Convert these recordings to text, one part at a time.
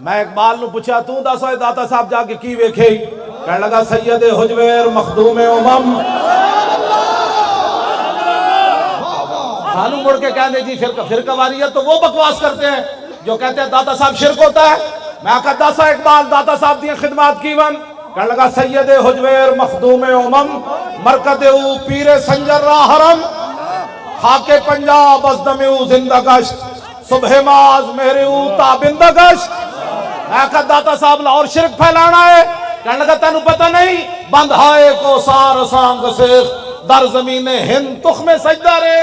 میں اقبال نو پوچھا تو دس ہوئے داتا صاحب جا کے کی ویکھے؟ کہنے لگا سید حجویر مخدوم امم۔ خانو مڑ کے کہہ دے جی فرقہ واریت تو وہ بکواس کرتے ہیں جو کہتے ہیں داتا صاحب شرک ہوتا ہے۔ میں کہا دسا اقبال داتا صاحب دی خدمات کی ون؟ کہنے لگا سید حجویر مخدوم امم، مرکز او پیر سنجر را حرم، خاک پنجاب از دم او زندہ گشت، صبح ماز مہر او تابندہ گشت۔ میں کہا داتا صاحب لاہور شرک پھیلانا ہے؟ کہنے لگا تینوں پتہ نہیں بندھائے کو سار سانگ سیخ در زمین ہند تخم سجدہ رے۔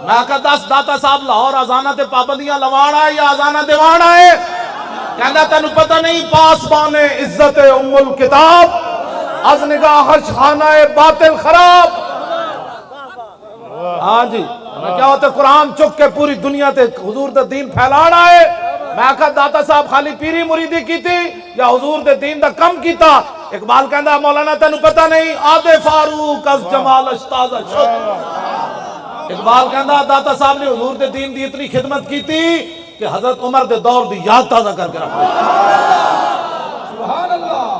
میں کہا دس داتا صاحب لاہور آزانہ تے پابندیاں لوانا ہے یا آزانہ دیوانا ہے؟ کہنا تینوں پتہ نہیں پاسبان عزت ام الکتاب از نگاہش خانہ باطل خراب۔ ہاں جی میں کیا ہوتا ہے قرآن چک کے پوری دنیا تے حضور دے دین پھیلانا ہے۔ میں کہا داتا صاحب خالی پیری مریدی کی تھی یا حضور دے دین دا کم کیتا؟ اقبال کہندا مولانا تینوں پتہ نہیں آدھے فاروق از جمال اشتازہ شد۔ اقبال کہندا داتا صاحب نے حضور دے دین دی اتنی خدمت کی تھی کہ حضرت عمر دے دور دی یاد تازہ کر کے رکھا۔ سبحان اللہ۔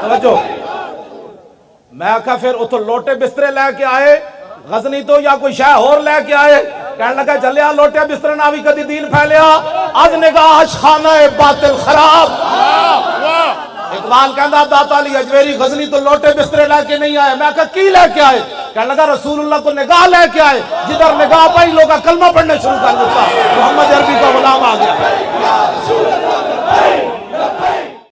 توجہ میں کہا پھر اتھو لوٹے بسترے لے کے آئے غزنی تو یا کوئی شے اور لے کے آئے؟ کہنے لگا چلیا لوٹے بسترے نہ بھی کدی دین پھیلیا از نگاہش خانہ باطل خراب۔ اقبال کہندا داتا علی اجویری غزنی تو لوٹے بسترے لے کے نہیں آئے۔ میں کہا کی لے کے آئے؟ کہنے لگا رسول اللہ کو نگاہ لے کے آئے، جدھر نگاہ پائی لوگا کلمہ پڑھنے شروع کر دیتا، محمد عربی کا غلام آ گیا۔